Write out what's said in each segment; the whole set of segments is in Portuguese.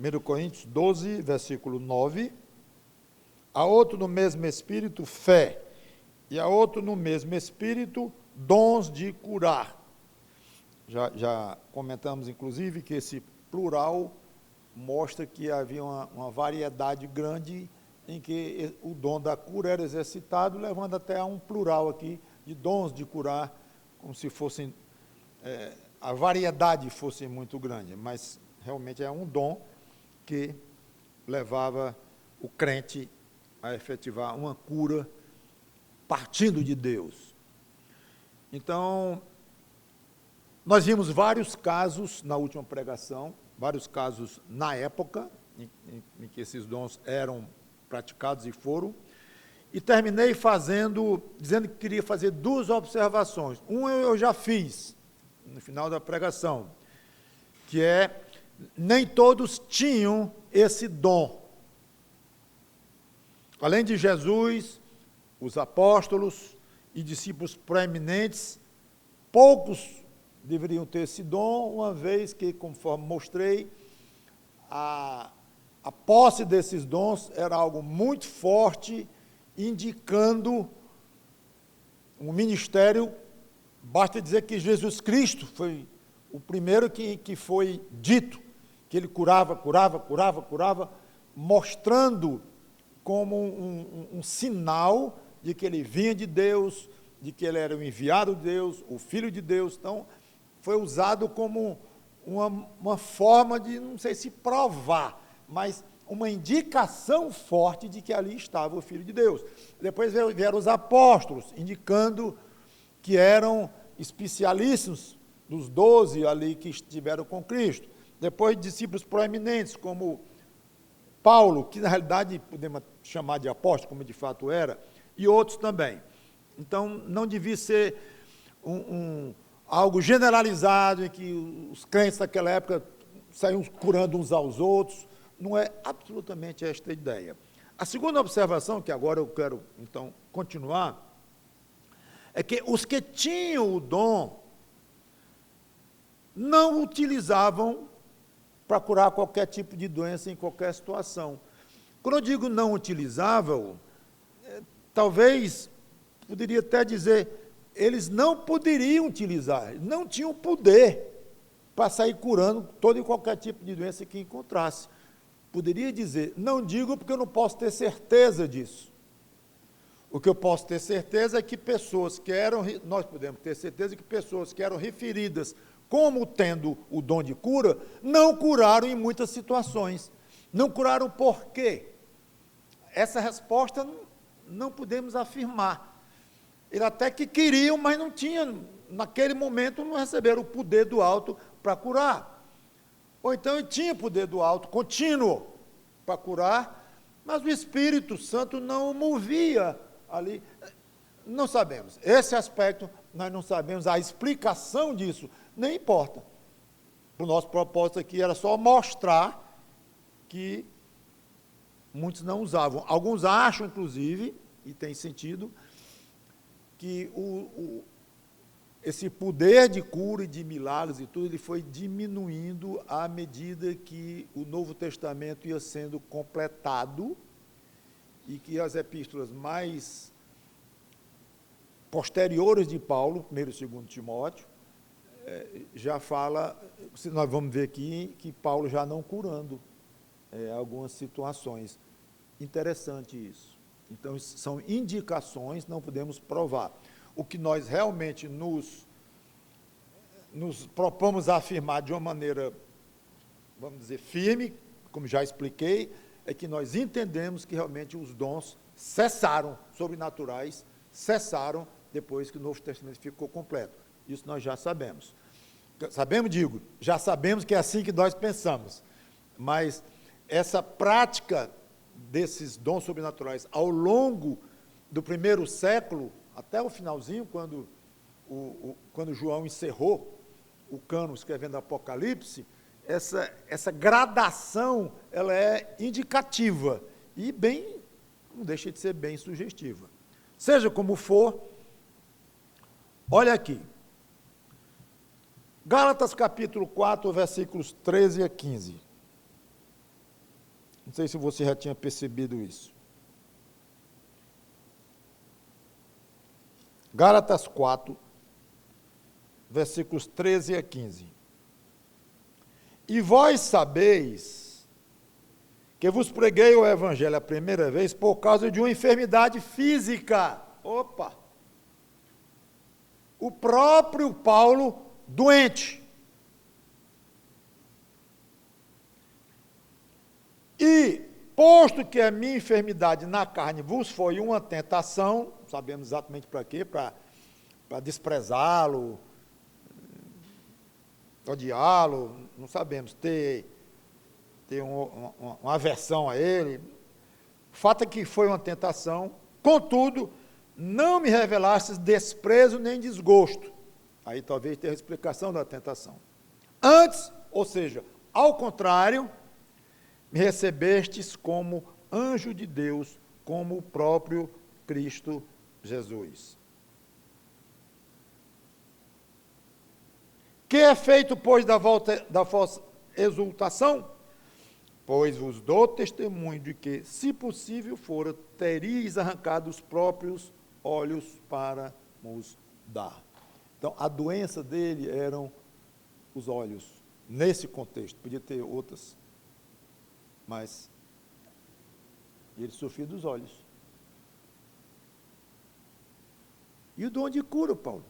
1 Coríntios 12, versículo 9. A outro no mesmo Espírito, fé. E a outro no mesmo Espírito, dons de curar. Já comentamos, inclusive, que esse plural mostra que havia uma variedade grande em que o dom da cura era exercitado, levando até a um plural aqui de dons de curar, como se fossem, a variedade fosse muito grande, mas realmente é um dom que levava o crente a efetivar uma cura partindo de Deus. Então, nós vimos vários casos na última pregação, vários casos na época em que esses dons eram praticados e foram, e terminei dizendo que queria fazer duas observações. Uma eu já fiz no final da pregação, que é, nem todos tinham esse dom. Além de Jesus, os apóstolos e discípulos proeminentes, poucos deveriam ter esse dom, uma vez que, conforme mostrei, a posse desses dons era algo muito forte, indicando um ministério. Basta dizer que Jesus Cristo foi o primeiro que foi dito, que ele curava, mostrando como um sinal de que ele vinha de Deus, de que ele era o enviado de Deus, o Filho de Deus. Então, foi usado como uma forma de, não sei se provar, mas uma indicação forte de que ali estava o Filho de Deus. Depois vieram os apóstolos, indicando que eram especialistas dos 12 ali que estiveram com Cristo. Depois discípulos proeminentes, como Paulo, que na realidade podemos chamar de apóstolo, como de fato era, e outros também. Então, não devia ser algo generalizado, em que os crentes daquela época saíam curando uns aos outros. Não é absolutamente esta a ideia. A segunda observação, que agora eu quero, então, continuar, é que os que tinham o dom não utilizavam para curar qualquer tipo de doença em qualquer situação. Quando eu digo não utilizavam, talvez, poderia até dizer, eles não poderiam utilizar, não tinham poder para sair curando todo e qualquer tipo de doença que encontrasse. Poderia dizer, não digo porque eu não posso ter certeza disso. O que eu posso ter certeza é que nós podemos ter certeza que pessoas que eram referidas como tendo o dom de cura, não curaram em muitas situações. Não curaram por quê? Essa resposta não podemos afirmar. Eles até que queriam, mas não tinham, naquele momento não receberam o poder do alto para curar. Ou então ele tinha poder do alto contínuo para curar, mas o Espírito Santo não o movia ali. Não sabemos. Esse aspecto nós não sabemos, a explicação disso nem importa. O nosso propósito aqui era só mostrar que muitos não usavam. Alguns acham, inclusive, e tem sentido, que esse poder de cura e de milagres e tudo, ele foi diminuindo à medida que o Novo Testamento ia sendo completado e que as epístolas mais posteriores de Paulo, 1º e 2º Timóteo, já fala, nós vamos ver aqui, que Paulo já não curando algumas situações. Interessante isso. Então, são indicações, não podemos provar. O que nós realmente nos propomos a afirmar de uma maneira, vamos dizer, firme, como já expliquei, é que nós entendemos que realmente os dons cessaram, sobrenaturais, cessaram depois que o Novo Testamento ficou completo. Isso nós já sabemos. Já sabemos que é assim que nós pensamos. Mas essa prática desses dons sobrenaturais ao longo do primeiro século, até o finalzinho, quando João encerrou o cânon escrevendo Apocalipse, essa gradação ela é indicativa e não deixa de ser bem sugestiva. Seja como for, olha aqui. Gálatas capítulo 4, versículos 13 a 15. Não sei se você já tinha percebido isso. Gálatas 4, versículos 13 a 15. E vós sabeis que vos preguei o evangelho a primeira vez por causa de uma enfermidade física. Opa! O próprio Paulo doente. E, posto que a minha enfermidade na carne vos foi uma tentação, sabemos exatamente para quê, para desprezá-lo, odiá-lo, não sabemos, ter uma aversão a ele. O fato é que foi uma tentação, contudo, não me revelastes desprezo nem desgosto. Aí talvez tenha a explicação da tentação. Antes, ou seja, ao contrário, me recebestes como anjo de Deus, como o próprio Cristo Jesus. Que é feito, pois, da vossa exultação? Pois vos dou testemunho de que, se possível fora, teríeis arrancado os próprios olhos para nos dar. Então, a doença dele eram os olhos, nesse contexto. Podia ter outras, mas ele sofria dos olhos. E o dom de cura, Paulo?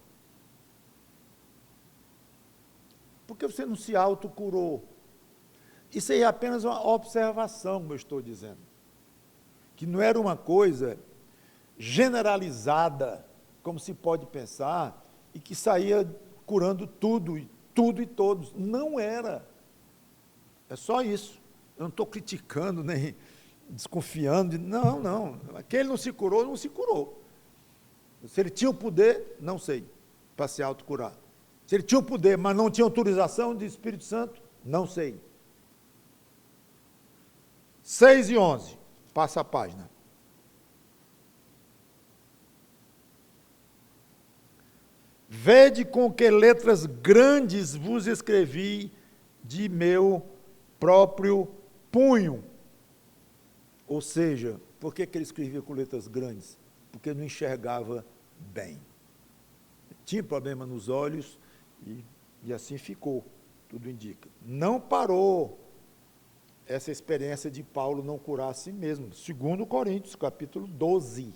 Por que você não se autocurou? Isso aí é apenas uma observação, como eu estou dizendo. Que não era uma coisa generalizada, como se pode pensar, e que saía curando tudo e todos. Não era. É só isso. Eu não estou criticando, nem desconfiando. Não. Aquele não se curou, não se curou. Se ele tinha o poder, não sei, para se autocurar. Se ele tinha o poder, mas não tinha autorização do Espírito Santo, não sei. 6 e 11, passa a página. Vede com que letras grandes vos escrevi de meu próprio punho. Ou seja, por que ele escrevia com letras grandes? Porque não enxergava bem. Tinha problema nos olhos e assim ficou, tudo indica. Não parou essa experiência de Paulo não curar a si mesmo. 2 Coríntios, capítulo 12.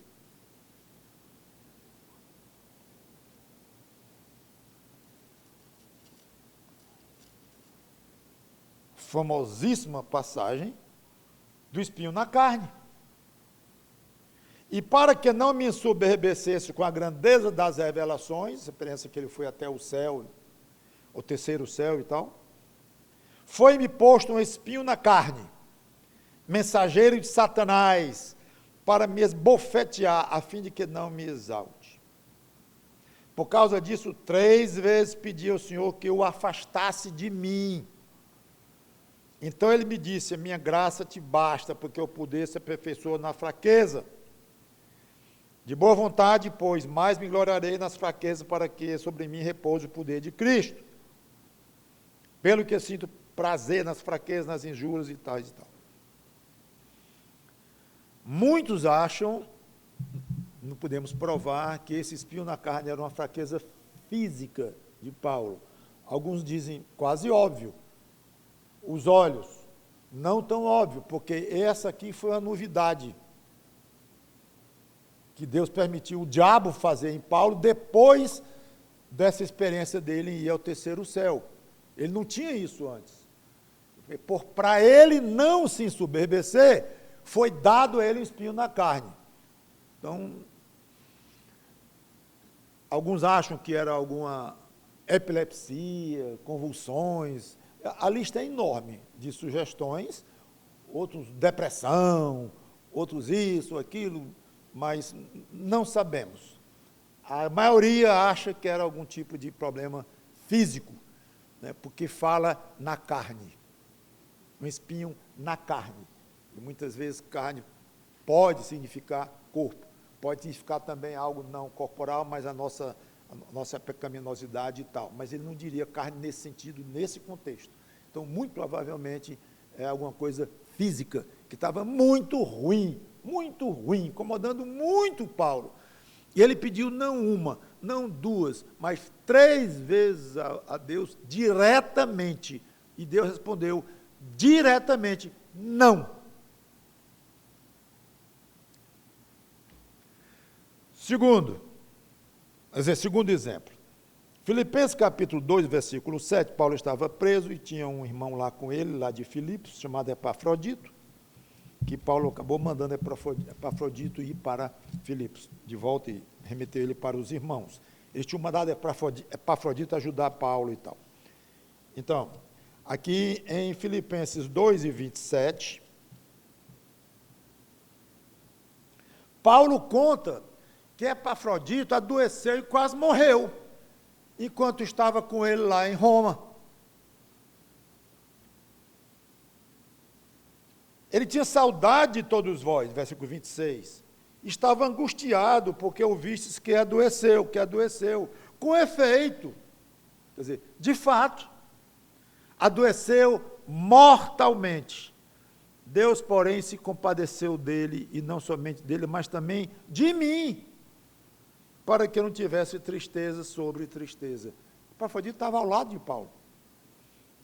Famosíssima passagem do espinho na carne. E para que não me ensoberbecesse com a grandeza das revelações, a experiência que ele foi até o céu, o terceiro céu e tal, foi-me posto um espinho na carne, mensageiro de Satanás, para me esbofetear, a fim de que não me exalte. Por causa disso, 3 vezes pedi ao Senhor que o afastasse de mim. Então ele me disse, a minha graça te basta, porque o poder se aperfeiçoa na fraqueza. De boa vontade, pois, mais me gloriarei nas fraquezas, para que sobre mim repouse o poder de Cristo. Pelo que eu sinto prazer nas fraquezas, nas injúrias e tal e tal. Muitos acham, não podemos provar, que esse espinho na carne era uma fraqueza física de Paulo. Alguns dizem quase óbvio. Os olhos, não tão óbvio, porque essa aqui foi uma novidade que Deus permitiu o diabo fazer em Paulo depois dessa experiência dele em ir ao terceiro céu. Ele não tinha isso antes. Para ele não se ensoberbecer, foi dado a ele um espinho na carne. Então, alguns acham que era alguma epilepsia, convulsões. A lista é enorme de sugestões, outros depressão, outros isso, aquilo, mas não sabemos. A maioria acha que era algum tipo de problema físico, né, porque fala na carne, um espinho na carne. E muitas vezes carne pode significar corpo, pode significar também algo não corporal, mas a nossa pecaminosidade e tal. Mas ele não diria carne nesse sentido, nesse contexto. Então, muito provavelmente, é alguma coisa física que estava muito ruim, incomodando muito Paulo. E ele pediu não uma, não duas, mas 3 vezes a Deus diretamente. E Deus respondeu diretamente, não. Segundo exemplo. Filipenses capítulo 2, versículo 7, Paulo estava preso e tinha um irmão lá com ele, lá de Filipos, chamado Epafrodito, que Paulo acabou mandando Epafrodito ir para Filipos, de volta, e remeteu ele para os irmãos. Eles tinham mandado Epafrodito ajudar Paulo e tal. Então, aqui em Filipenses 2 e 27, Paulo conta que Epafrodito adoeceu e quase morreu, enquanto estava com ele lá em Roma. Ele tinha saudade de todos vós, versículo 26. Estava angustiado, porque ouvistes que adoeceu. Com efeito, quer dizer, de fato, adoeceu mortalmente. Deus, porém, se compadeceu dele, e não somente dele, mas também de mim, para que eu não tivesse tristeza sobre tristeza. Epafrodito estava ao lado de Paulo.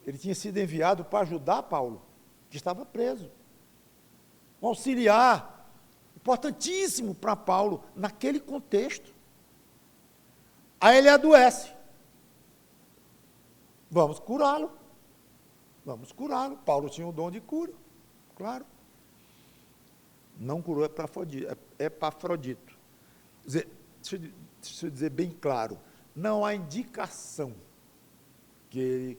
Ele tinha sido enviado para ajudar Paulo, que estava preso. Um auxiliar importantíssimo para Paulo, naquele contexto. Aí ele adoece. Vamos curá-lo. Paulo tinha o dom de cura, claro. Não curou Epafrodito. Deixa eu dizer bem claro, não há indicação que ele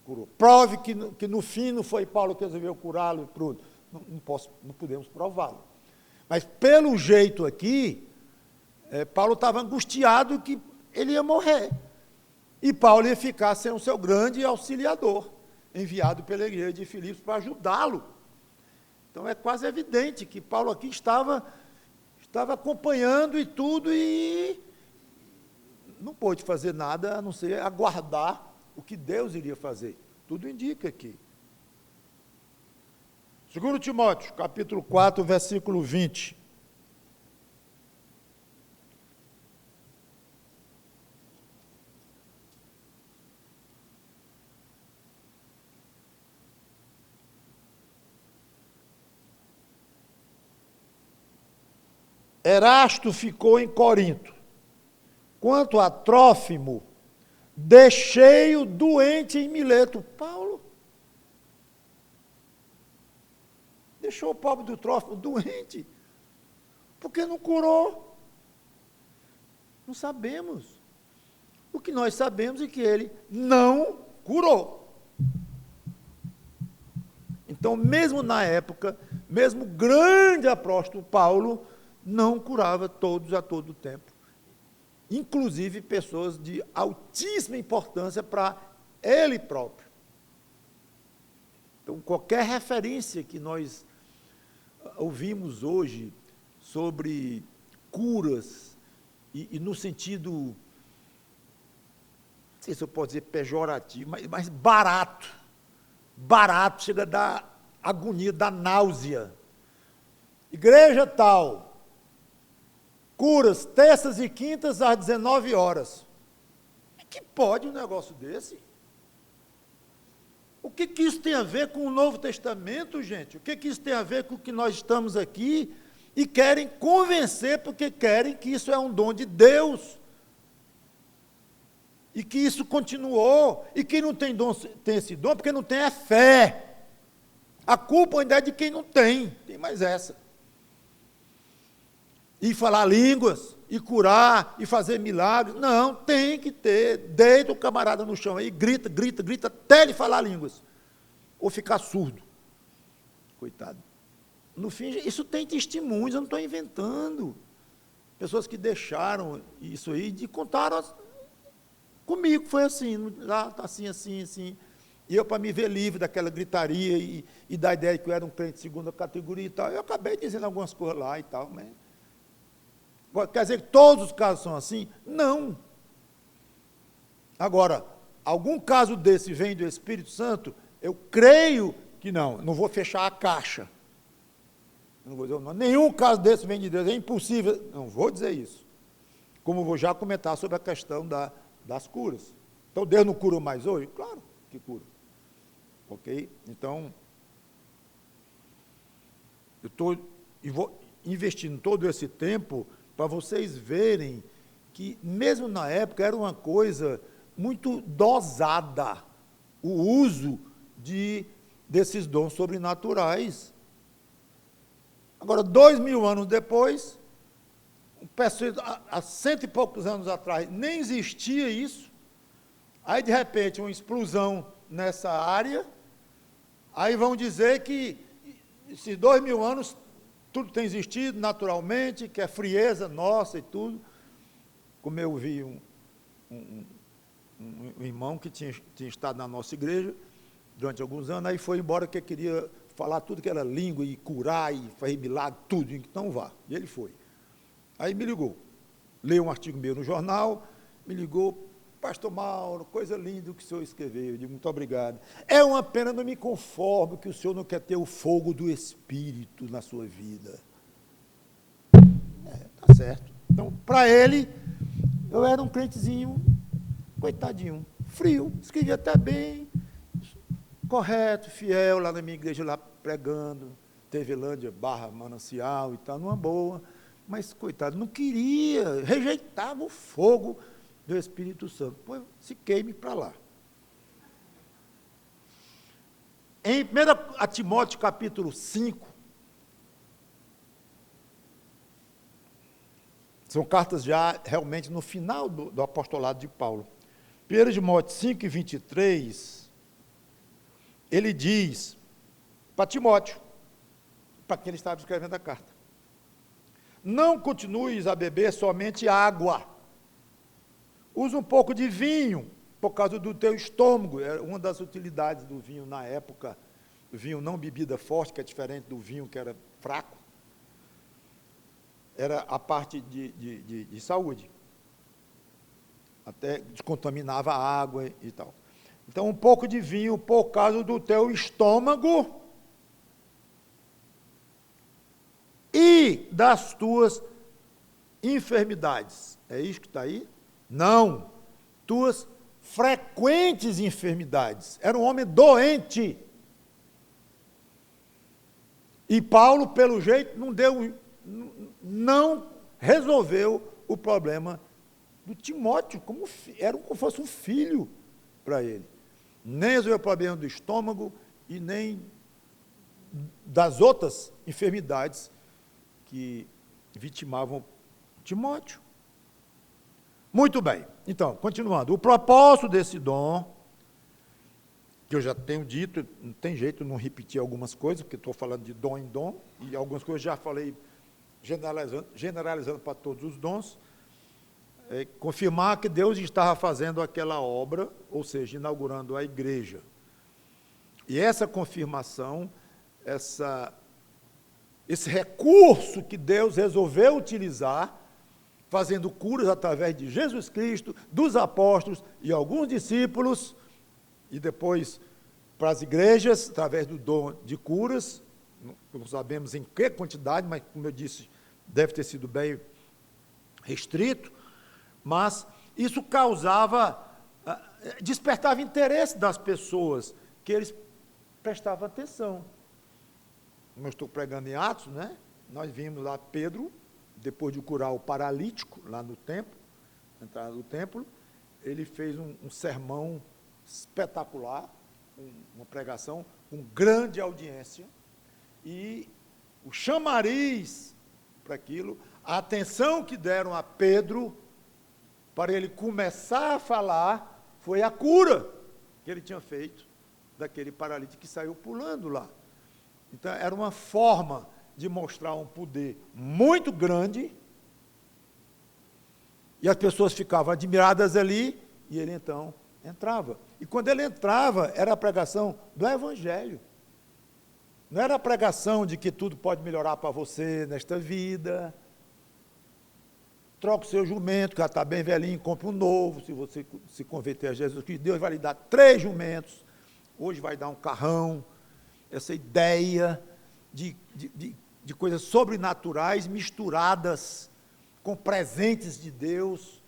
curou. Prove que no fim não foi Paulo que resolveu curá-lo e pronto. Não podemos prová-lo. Mas pelo jeito aqui, Paulo estava angustiado que ele ia morrer. E Paulo ia ficar sem o seu grande auxiliador, enviado pela igreja de Filipos para ajudá-lo. Então é quase evidente que Paulo aqui estava acompanhando e tudo, e não pôde fazer nada a não ser aguardar o que Deus iria fazer. Tudo indica aqui. 2 Timóteo, capítulo 4, versículo 20. Erasto ficou em Corinto. Quanto a Trófimo, deixei-o doente em Mileto. Paulo deixou o pobre do Trófimo doente. Por que não curou? Não sabemos. O que nós sabemos é que ele não curou. Então, mesmo na época, mesmo o grande apóstolo Paulo não curava todos a todo tempo. Inclusive pessoas de altíssima importância para ele próprio. Então, qualquer referência que nós ouvimos hoje sobre curas, e no sentido, não sei se eu posso dizer pejorativo, mas barato, chega a dar agonia, da náusea. Igreja tal, curas terças e quintas às 19 horas. Que pode um negócio desse? O que isso tem a ver com o Novo Testamento, gente? O que isso tem a ver com o que nós estamos aqui e querem convencer, porque querem que isso é um dom de Deus e que isso continuou, e quem não tem esse dom porque não tem a fé. A culpa ainda é de quem não tem mais essa. E falar línguas, e curar, e fazer milagres. Não, tem que ter. Deita o camarada no chão aí, grita, até ele falar línguas. Ou ficar surdo. Coitado. No fim, isso tem testemunhos, eu não estou inventando. Pessoas que deixaram isso aí, e contaram comigo, foi assim, lá, assim. E eu, para me ver livre daquela gritaria e da ideia de que eu era um crente de segunda categoria e tal, eu acabei dizendo algumas coisas lá e tal, mas... Quer dizer que todos os casos são assim? Não. Agora, algum caso desse vem do Espírito Santo? Eu creio que não vou fechar a caixa. Eu não vou dizer o nome. Nenhum caso desse vem de Deus, é impossível. Não vou dizer isso. Como vou já comentar sobre a questão das curas. Então, Deus não cura mais hoje? Claro que cura. Ok? Então, eu vou investindo todo esse tempo para vocês verem que, mesmo na época, era uma coisa muito dosada o uso desses dons sobrenaturais. Agora, 2000 anos depois, há 100 e poucos anos atrás, nem existia isso. Aí, de repente, uma explosão nessa área. Aí vão dizer que esses 2000 anos tudo tem existido naturalmente, que é frieza nossa e tudo. Como eu vi um irmão que tinha estado na nossa igreja durante alguns anos, aí foi embora que queria falar tudo que era língua e curar e fazer milagre, tudo, então vá. E ele foi. Aí me ligou, leu um artigo meu no jornal, me ligou, pastor Mauro, coisa linda o que o senhor escreveu, eu digo, muito obrigado. É uma pena, não me conformo que o senhor não quer ter o fogo do Espírito na sua vida. Tá certo. Então, para ele, eu era um crentezinho, coitadinho, frio, escrevia até bem, correto, fiel, lá na minha igreja, lá pregando, Tevelândia, Barra, Manancial e tal, numa boa, mas, coitado, não queria, rejeitava o fogo do Espírito Santo. Pois se queime para lá. Em 1 Timóteo, capítulo 5, são cartas já realmente no final do apostolado de Paulo. 1 Timóteo 5 e 23, ele diz para Timóteo, para quem ele estava escrevendo a carta: não continues a beber somente água, usa um pouco de vinho, por causa do teu estômago. Era uma das utilidades do vinho na época, vinho não bebida forte, que é diferente do vinho que era fraco, era a parte de saúde, até descontaminava a água e tal. Então, um pouco de vinho por causa do teu estômago e das tuas enfermidades. É isso que está aí? Não. Tuas frequentes enfermidades. Era um homem doente. E Paulo, pelo jeito, não resolveu o problema do Timóteo, como fosse um filho para ele. Nem resolveu o problema do estômago e nem das outras enfermidades que vitimavam Timóteo. Muito bem. Então, continuando. O propósito desse dom, que eu já tenho dito, não tem jeito de não repetir algumas coisas, porque estou falando de dom em dom, e algumas coisas já falei generalizando para todos os dons, confirmar que Deus estava fazendo aquela obra, ou seja, inaugurando a igreja. E essa confirmação, esse recurso que Deus resolveu utilizar, fazendo curas através de Jesus Cristo, dos apóstolos e alguns discípulos, e depois para as igrejas, através do dom de curas, não sabemos em que quantidade, mas, como eu disse, deve ter sido bem restrito, mas isso despertava interesse das pessoas, que eles prestavam atenção. Como eu estou pregando em Atos, né? Nós vimos lá Pedro, depois de curar o paralítico, lá no templo, entrada do templo, ele fez um sermão espetacular, uma pregação com grande audiência, e o chamariz para aquilo, a atenção que deram a Pedro, para ele começar a falar, foi a cura que ele tinha feito daquele paralítico que saiu pulando lá. Então, era uma forma de mostrar um poder muito grande, e as pessoas ficavam admiradas ali, e ele então entrava. E quando ele entrava, era a pregação do Evangelho. Não era a pregação de que tudo pode melhorar para você nesta vida. Troca o seu jumento, que já está bem velhinho, compra um novo, se você se converter a Jesus Cristo. Deus vai lhe dar 3 jumentos, hoje vai dar um carrão. Essa ideia de de coisas sobrenaturais misturadas com presentes de Deus.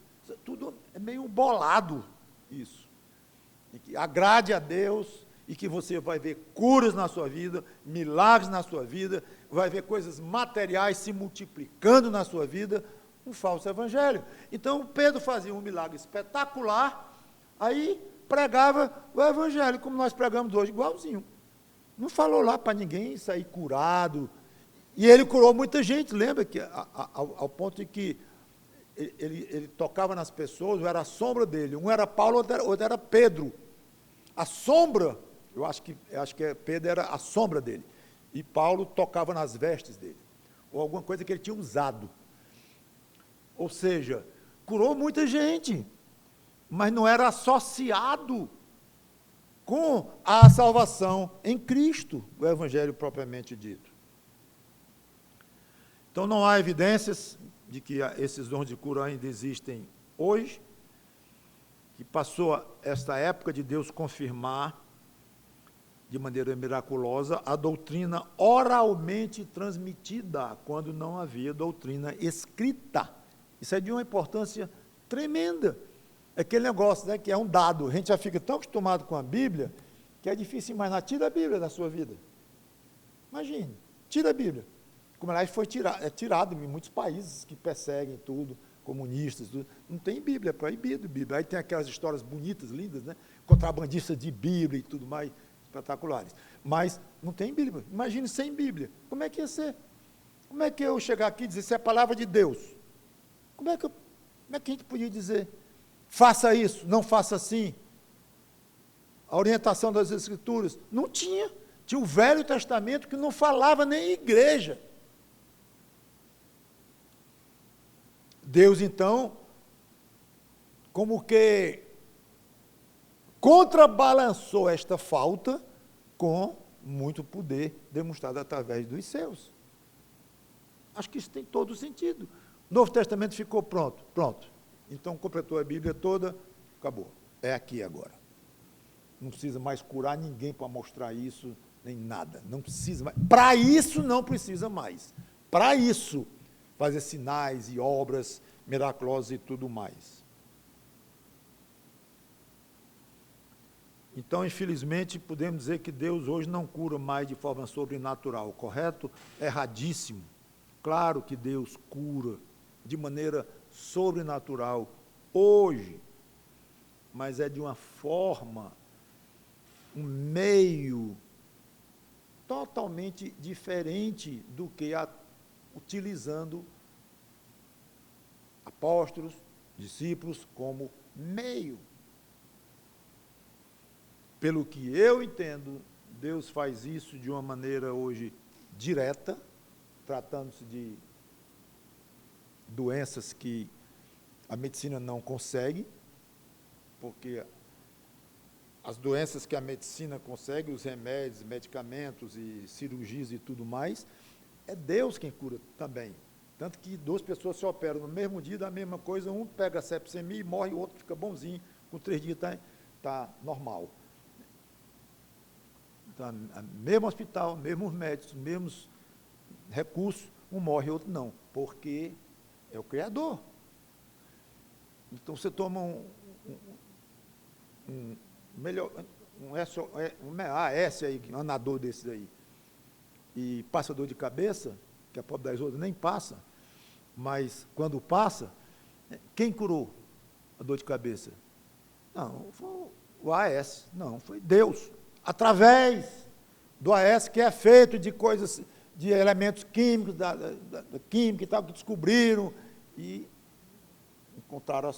Tudo é meio bolado isso. E que agrade a Deus e que você vai ver curas na sua vida, milagres na sua vida, vai ver coisas materiais se multiplicando na sua vida, um falso evangelho. Então, Pedro fazia um milagre espetacular, aí pregava o evangelho, como nós pregamos hoje, igualzinho. Não falou lá para ninguém sair curado. E ele curou muita gente, lembra? Que, ao ponto de que ele tocava nas pessoas, era a sombra dele. Um era Paulo, outro era Pedro. A sombra, eu acho que Pedro era a sombra dele. E Paulo tocava nas vestes dele. Ou alguma coisa que ele tinha usado. Ou seja, curou muita gente, mas não era associado com a salvação em Cristo, o evangelho propriamente dito. Então não há evidências de que esses dons de cura ainda existem hoje, que passou esta época de Deus confirmar de maneira miraculosa a doutrina oralmente transmitida, quando não havia doutrina escrita. Isso é de uma importância tremenda. É aquele negócio, né, que é um dado. A gente já fica tão acostumado com a Bíblia, que é difícil imaginar. Tira a Bíblia da sua vida. Imagine, tira a Bíblia. Como ela foi tirado em muitos países que perseguem tudo, comunistas, tudo. Não tem Bíblia, é proibido Bíblia. Aí tem aquelas histórias bonitas, lindas, né? Contrabandistas de Bíblia e tudo mais, espetaculares. Mas não tem Bíblia. Imagine sem Bíblia. Como é que ia ser? Como é que eu chegar aqui e dizer, isso é a palavra de Deus? Como é que a gente podia dizer, faça isso, não faça assim? A orientação das Escrituras. Não tinha. Tinha o Velho Testamento que não falava nem igreja. Deus, então, como que contrabalançou esta falta com muito poder demonstrado através dos seus. Acho que isso tem todo sentido. O Novo Testamento ficou pronto. Então, completou a Bíblia toda, acabou. É aqui agora. Não precisa mais curar ninguém para mostrar isso, nem nada. Não precisa mais. Para isso, não precisa mais. Para isso, fazer sinais e obras miraculosas e tudo mais. Então, infelizmente, podemos dizer que Deus hoje não cura mais de forma sobrenatural, correto? Erradíssimo. Claro que Deus cura de maneira sobrenatural hoje, mas é de uma forma, um meio totalmente diferente do que utilizando apóstolos, discípulos como meio. Pelo que eu entendo, Deus faz isso de uma maneira hoje direta, tratando-se de doenças que a medicina não consegue, porque as doenças que a medicina consegue, os remédios, medicamentos e cirurgias e tudo mais, é Deus quem cura também. Tanto que duas pessoas se operam no mesmo dia da mesma coisa, um pega a sepsemia e morre, o outro fica bonzinho, com 3 dias está normal. Então, mesmo hospital, mesmos médicos, mesmos recursos, um morre e outro não, porque é o Criador. Então, você toma um AS aí, um anador desses aí, e passa dor de cabeça, que a pobre das outras nem passa, mas quando passa, quem curou a dor de cabeça? Não, foi o AS, não, foi Deus, através do AS, que é feito de coisas, de elementos químicos, da química e tal, que descobriram e encontraram,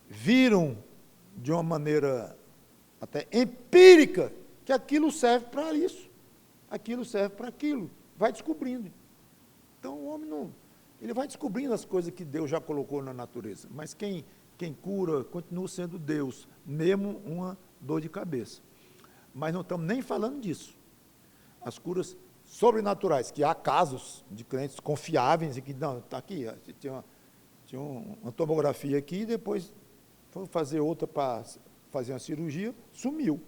viram de uma maneira até empírica que aquilo serve para isso, aquilo serve para aquilo, vai descobrindo. Então o homem não, ele vai descobrindo as coisas que Deus já colocou na natureza, mas quem cura continua sendo Deus, mesmo uma dor de cabeça. Mas não estamos nem falando disso. As curas sobrenaturais, que há casos de crentes confiáveis, e que, não, está aqui, tinha uma tomografia aqui, e depois foi fazer outra para fazer uma cirurgia, sumiu.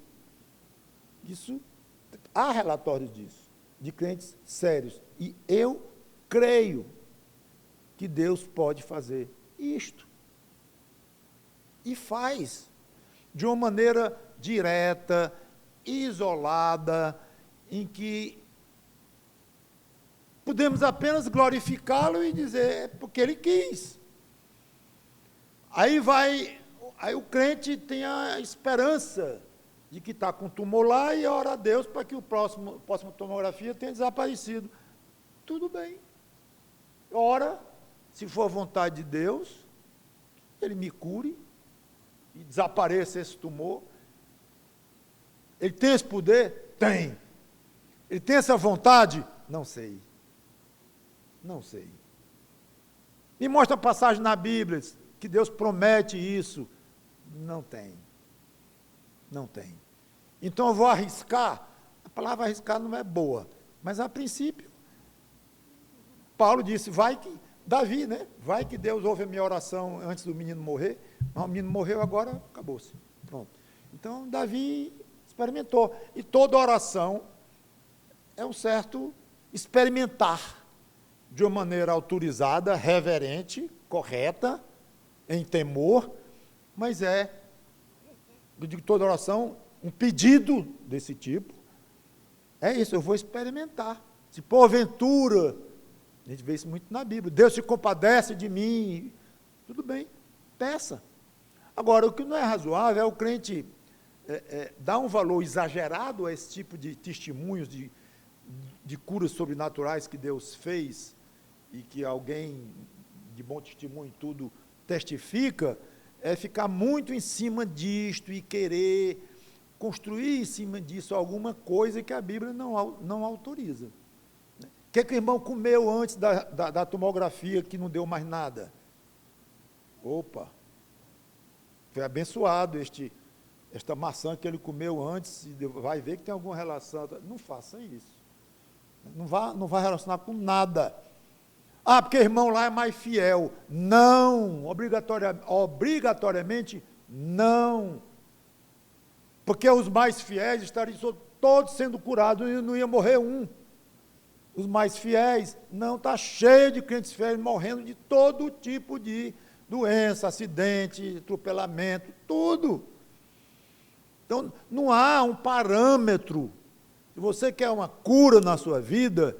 Isso, há relatórios disso. de crentes sérios. E eu creio que Deus pode fazer isto. E faz, de uma maneira direta, isolada, em que podemos apenas glorificá-lo e dizer, é porque ele quis. Aí o crente tem a esperança de que está com tumor lá e ora a Deus para que a próxima tomografia tenha desaparecido. Tudo bem. Ora, se for a vontade de Deus, ele me cure e desapareça esse tumor. Ele tem esse poder? Tem. Ele tem essa vontade? Não sei. Não sei. Me mostra a passagem na Bíblia que Deus promete isso. Não tem. Não tem. Então eu vou arriscar. A palavra arriscar não é boa, mas a princípio, Paulo disse, Davi, né? Vai que Deus ouve a minha oração antes do menino morrer. Mas o menino morreu agora, acabou-se. Pronto. Então Davi experimentou. E toda oração é um certo experimentar de uma maneira autorizada, reverente, correta, em temor, mas eu digo toda oração, um pedido desse tipo, é isso, eu vou experimentar. Se porventura, a gente vê isso muito na Bíblia, Deus se compadece de mim, tudo bem, peça. Agora, o que não é razoável é o crente dar um valor exagerado a esse tipo de testemunhos de curas sobrenaturais que Deus fez, e que alguém de bom testemunho e tudo testifica, é ficar muito em cima disto e querer construir em cima disso alguma coisa que a Bíblia não autoriza. O que o irmão comeu antes da tomografia que não deu mais nada? Opa, foi abençoado esta maçã que ele comeu antes, vai ver que tem alguma relação. Não faça isso. Não vai relacionar com nada. Ah, porque o irmão lá é mais fiel. Não, obrigatoriamente não. Porque os mais fiéis estariam todos sendo curados e não ia morrer um. Os mais fiéis, não, está cheio de crentes fiéis morrendo de todo tipo de doença, acidente, atropelamento, tudo. Então, não há um parâmetro. Se você quer uma cura na sua vida,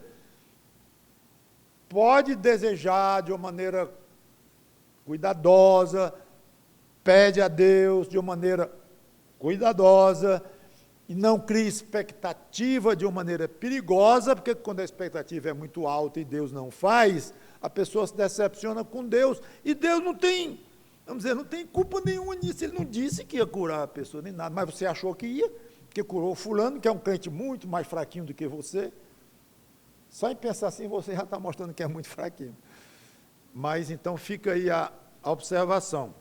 pode desejar de uma maneira cuidadosa, pede a Deus de uma maneira cuidadosa, e não crie expectativa de uma maneira perigosa, porque quando a expectativa é muito alta e Deus não faz, a pessoa se decepciona com Deus, e Deus não tem, vamos dizer, não tem culpa nenhuma nisso, ele não disse que ia curar a pessoa nem nada, mas você achou que ia, que curou fulano, que é um crente muito mais fraquinho do que você. Só em pensar assim, você já está mostrando que é muito fraquinho. Mas, então, fica aí a observação.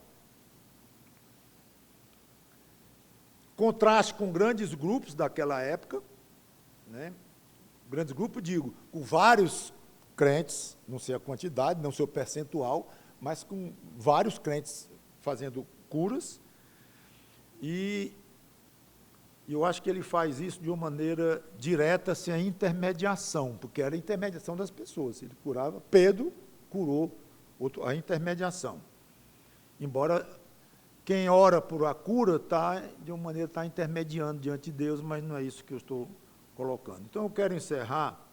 Contraste com grandes grupos daquela época, né? Grandes grupos, digo, com vários crentes, não sei a quantidade, não sei o percentual, mas com vários crentes fazendo curas, e eu acho que ele faz isso de uma maneira direta, sem a intermediação, porque era a intermediação das pessoas. Ele curava, Pedro curou a intermediação. Embora quem ora por a cura de uma maneira, está intermediando diante de Deus, mas não é isso que eu estou colocando. Então, eu quero encerrar.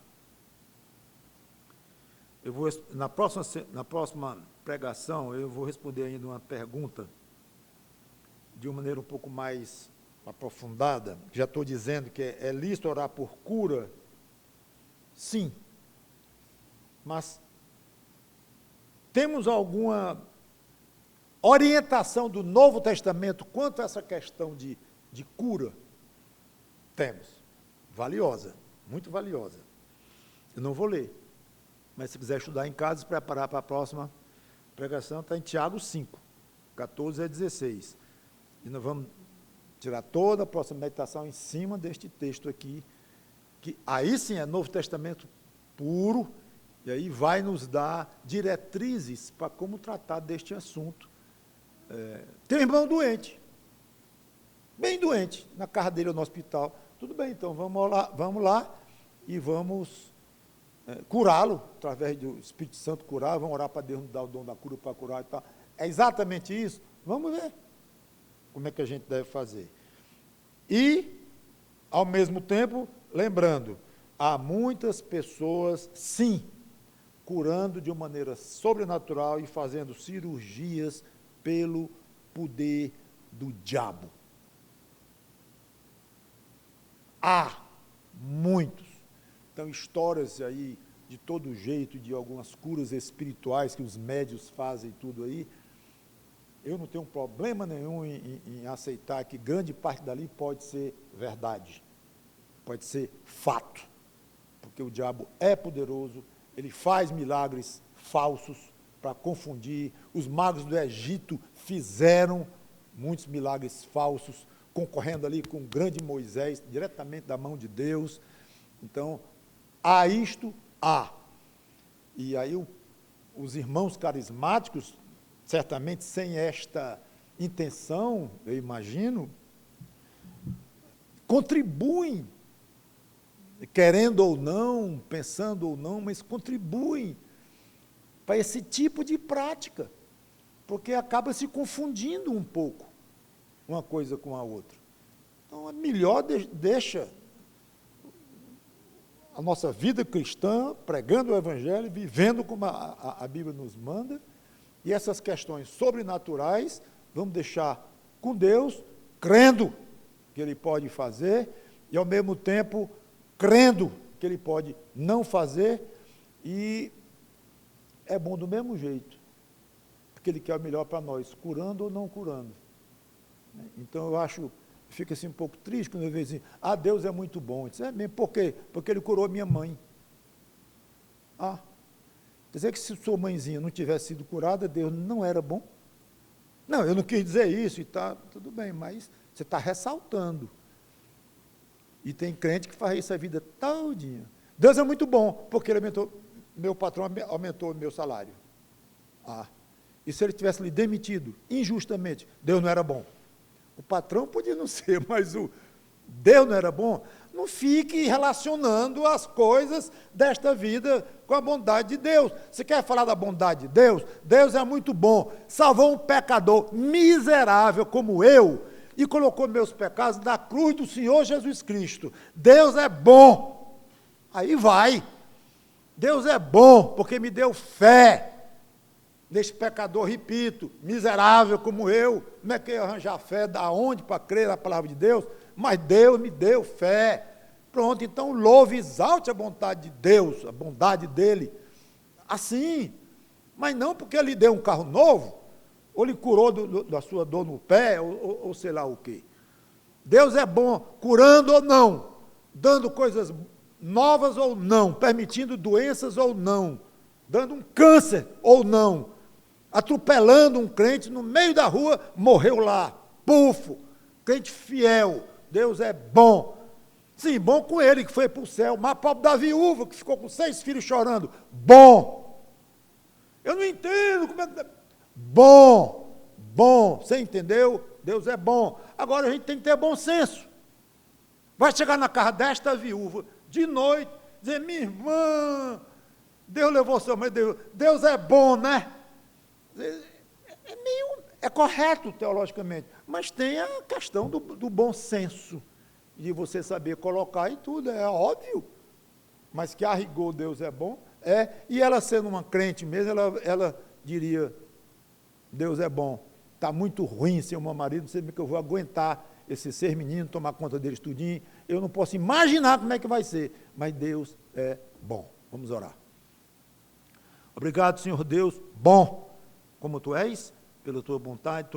Na próxima pregação, eu vou responder ainda uma pergunta de uma maneira um pouco mais aprofundada. Já estou dizendo que é lícito orar por cura? Sim. Mas temos alguma orientação do Novo Testamento quanto a essa questão de cura? Temos. Valiosa, muito valiosa. Eu não vou ler, mas se quiser estudar em casa, se preparar para a próxima pregação, está em Tiago 5, 14 a 16. E nós vamos tirar toda a próxima meditação em cima deste texto aqui, que aí sim é Novo Testamento puro, e aí vai nos dar diretrizes para como tratar deste assunto. Tem um irmão doente, bem doente, na casa dele ou no hospital. Tudo bem, então vamos lá e vamos curá-lo, através do Espírito Santo curar, vamos orar para Deus nos dar o dom da cura para curar e tal. É exatamente isso? Vamos ver como é que a gente deve fazer. E, ao mesmo tempo, lembrando, há muitas pessoas, sim, curando de uma maneira sobrenatural e fazendo cirurgias pelo poder do diabo. Há muitos. Então, histórias aí de todo jeito, de algumas curas espirituais que os médios fazem tudo aí. Eu não tenho problema nenhum em aceitar que grande parte dali pode ser verdade, pode ser fato, porque o diabo é poderoso, ele faz milagres falsos para confundir. Os magos do Egito fizeram muitos milagres falsos, concorrendo ali com o grande Moisés, diretamente da mão de Deus. Então, há isto, há. E aí os irmãos carismáticos, certamente sem esta intenção, eu imagino, contribuem, querendo ou não, pensando ou não, mas contribuem para esse tipo de prática, porque acaba se confundindo um pouco uma coisa com a outra. Então, é melhor deixa a nossa vida cristã, pregando o Evangelho, vivendo como a Bíblia nos manda, e essas questões sobrenaturais, vamos deixar com Deus, crendo que Ele pode fazer, e ao mesmo tempo, crendo que Ele pode não fazer, e é bom do mesmo jeito, porque Ele quer o melhor para nós, curando ou não curando. Então, eu acho, fica assim um pouco triste quando eu vejo assim, Deus é muito bom. Eu disse, é mesmo, por quê? Porque Ele curou minha mãe. Quer dizer que se sua mãezinha não tivesse sido curada, Deus não era bom? Não, eu não quis dizer isso, e tá, tudo bem, mas você está ressaltando. E tem crente que faz isso a vida todinha. Deus é muito bom, porque Ele aumentou, meu patrão aumentou o meu salário. E se ele tivesse lhe demitido injustamente, Deus não era bom? O patrão podia não ser, mas Deus não era bom? Não fique relacionando as coisas desta vida com a bondade de Deus. Você quer falar da bondade de Deus? Deus é muito bom. Salvou um pecador miserável como eu e colocou meus pecados na cruz do Senhor Jesus Cristo. Deus é bom. Aí vai. Deus é bom porque me deu fé nesse pecador, repito, miserável como eu. Como é que eu ia arranjar fé? Da onde para crer na palavra de Deus? Mas Deus me deu fé. Pronto, então louve e exalte a bondade de Deus, a bondade dele. Assim, mas não porque ele deu um carro novo, ou lhe curou da sua dor no pé, ou sei lá o quê. Deus é bom, curando ou não, dando coisas novas ou não, permitindo doenças ou não, dando um câncer ou não, atropelando um crente no meio da rua, morreu lá, pufo, crente fiel. Deus é bom. Sim, bom com ele, que foi para o céu, mas pobre da viúva, que ficou com 6 filhos chorando, bom. Eu não entendo como é que... Bom, você entendeu? Deus é bom. Agora a gente tem que ter bom senso. Vai chegar na casa desta viúva, de noite, dizer, minha irmã, Deus levou sua mãe, Deus é bom, né? É correto teologicamente, mas tem a questão do bom senso, de você saber colocar em tudo, é óbvio, mas que a rigor Deus é bom, e ela sendo uma crente mesmo, ela diria, Deus é bom, está muito ruim ser o meu marido, não sei como é que eu vou aguentar esses 6 meninos, tomar conta deles tudinho, eu não posso imaginar como é que vai ser, mas Deus é bom. Vamos orar. Obrigado, Senhor Deus, bom, como Tu és, pela Tua bondade,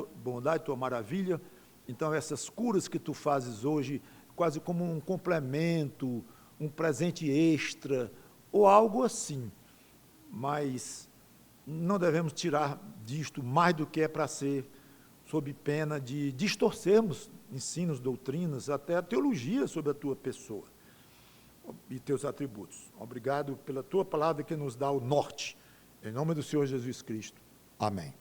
Tua maravilha. Então, essas curas que Tu fazes hoje, quase como um complemento, um presente extra, ou algo assim. Mas não devemos tirar disto mais do que é para ser, sob pena de distorcermos ensinos, doutrinas, até a teologia sobre a Tua pessoa e Teus atributos. Obrigado pela Tua palavra que nos dá o norte. Em nome do Senhor Jesus Cristo. Amém.